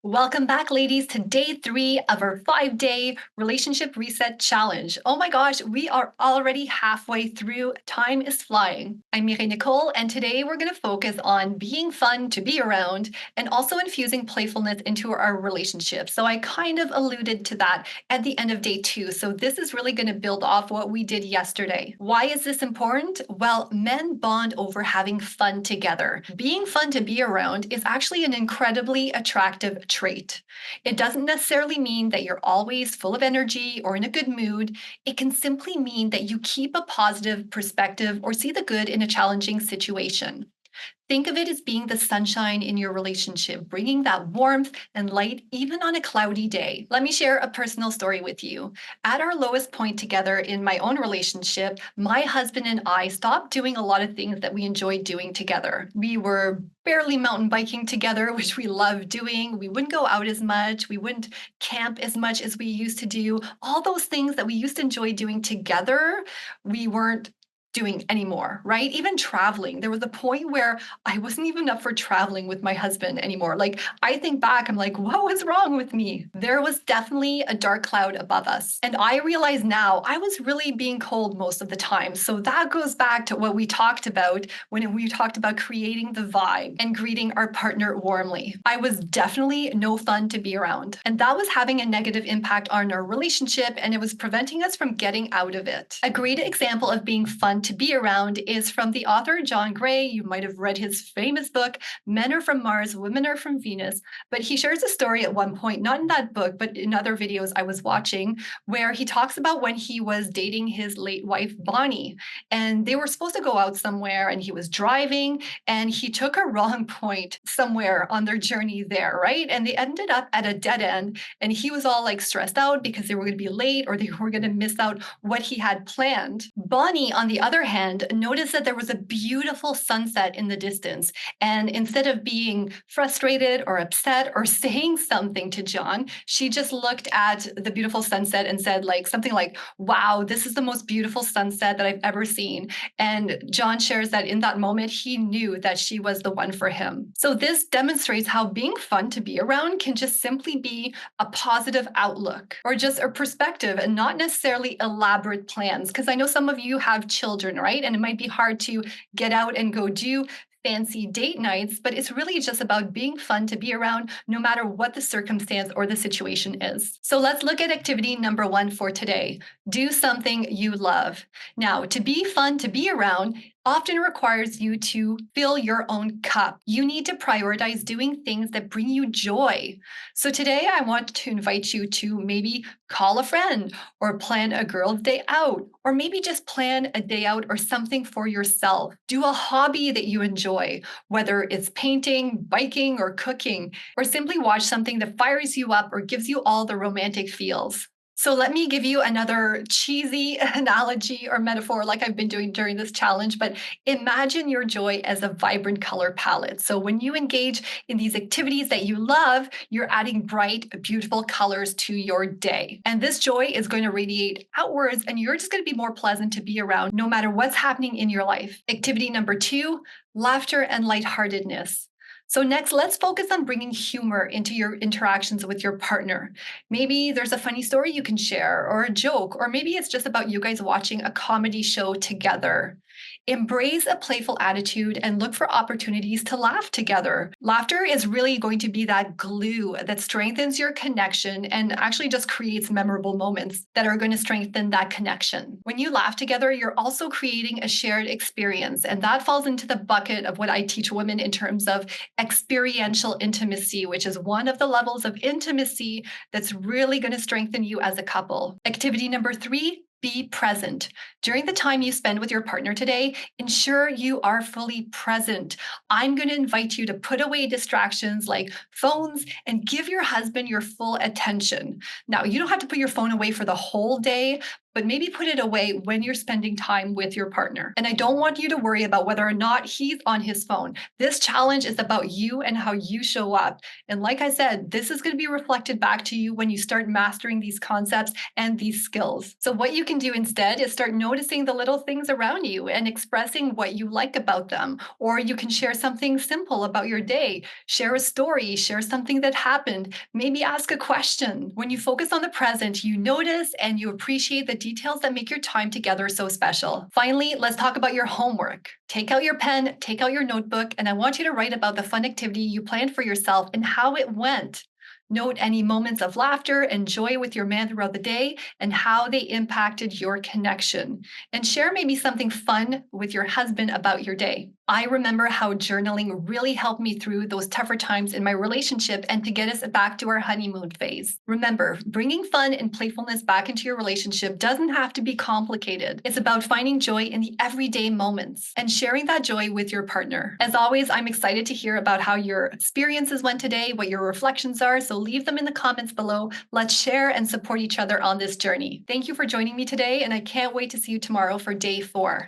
Welcome back, ladies, to day 3 of our 5-day relationship reset challenge. Oh my gosh, we are already halfway through. Time is flying. I'm Mireille Nicole, and today we're going to focus on being fun to be around and also infusing playfulness into our relationship. So I kind of alluded to that at the end of day 2. So this is really going to build off what we did yesterday. Why is this important? Well, men bond over having fun together. Being fun to be around is actually an incredibly attractive trait. It doesn't necessarily mean that you're always full of energy or in a good mood. It can simply mean that you keep a positive perspective or see the good in a challenging situation. Think of it as being the sunshine in your relationship, bringing that warmth and light even on a cloudy day. Let me share a personal story with you. At our lowest point together in my own relationship, my husband and I stopped doing a lot of things that we enjoyed doing together. We were barely mountain biking together, which we loved doing. We wouldn't go out as much. We wouldn't camp as much as we used to do. All those things that we used to enjoy doing together, we weren't doing anymore, right? Even traveling. There was a point where I wasn't even up for traveling with my husband anymore. Like, I think back, I'm like, what was wrong with me? There was definitely a dark cloud above us. And I realize now I was really being cold most of the time. So that goes back to what we talked about when we talked about creating the vibe and greeting our partner warmly. I was definitely no fun to be around. And that was having a negative impact on our relationship, and it was preventing us from getting out of it. A great example of being fun to be around is from the author John Gray. You might have read his famous book, Men Are From Mars, Women Are From Venus. But he shares a story at one point, not in that book, but in other videos I was watching, where he talks about when he was dating his late wife, Bonnie. And they were supposed to go out somewhere, and he was driving, and he took a wrong point somewhere on their journey there, right? And they ended up at a dead end, and he was all like stressed out because they were going to be late or they were going to miss out what he had planned. Bonnie, on the other hand, noticed that there was a beautiful sunset in the distance. And instead of being frustrated or upset or saying something to John, she just looked at the beautiful sunset and said, like, something like, wow, this is the most beautiful sunset that I've ever seen. And John shares that in that moment, he knew that she was the one for him. So this demonstrates how being fun to be around can just simply be a positive outlook or just a perspective and not necessarily elaborate plans. Because I know some of you have children, right? And it might be hard to get out and go do fancy date nights, but it's really just about being fun to be around no matter what the circumstance or the situation is. So let's look at activity number 1 for today. Do something you love. Now, to be fun to be around often requires you to fill your own cup. You need to prioritize doing things that bring you joy. So today I want to invite you to maybe call a friend or plan a girls' day out, or maybe just plan a day out or something for yourself. Do a hobby that you enjoy, whether it's painting, biking, or cooking, or simply watch something that fires you up or gives you all the romantic feels. So let me give you another cheesy analogy or metaphor like I've been doing during this challenge, but imagine your joy as a vibrant color palette. So when you engage in these activities that you love, you're adding bright, beautiful colors to your day. And this joy is going to radiate outwards, and you're just going to be more pleasant to be around no matter what's happening in your life. Activity number 2, laughter and lightheartedness. So next, let's focus on bringing humor into your interactions with your partner. Maybe there's a funny story you can share or a joke, or maybe it's just about you guys watching a comedy show together. Embrace a playful attitude and look for opportunities to laugh together. Laughter is really going to be that glue that strengthens your connection and actually just creates memorable moments that are going to strengthen that connection. When you laugh together, you're also creating a shared experience, and that falls into the bucket of what I teach women in terms of experiential intimacy, which is one of the levels of intimacy that's really going to strengthen you as a couple. Activity number 3, be present. During the time you spend with your partner today, ensure you are fully present. I'm going to invite you to put away distractions like phones and give your husband your full attention. Now, you don't have to put your phone away for the whole day, but maybe put it away when you're spending time with your partner. And I don't want you to worry about whether or not he's on his phone. This challenge is about you and how you show up. And like I said, this is going to be reflected back to you when you start mastering these concepts and these skills. So what you can can do instead is start noticing the little things around you and expressing what you like about them. Or you can share something simple about your day, share a story, share something that happened, maybe ask a question. When you focus on the present, you notice and you appreciate the details that make your time together so special. Finally, let's talk about your homework. Take out your pen, take out your notebook, and I want you to write about the fun activity you planned for yourself and how it went. Note any moments of laughter and joy with your man throughout the day and how they impacted your connection. And share maybe something fun with your husband about your day. I remember how journaling really helped me through those tougher times in my relationship and to get us back to our honeymoon phase. Remember, bringing fun and playfulness back into your relationship doesn't have to be complicated. It's about finding joy in the everyday moments and sharing that joy with your partner. As always, I'm excited to hear about how your experiences went today, what your reflections are. So leave them in the comments below. Let's share and support each other on this journey. Thank you for joining me today, and I can't wait to see you tomorrow for day 4.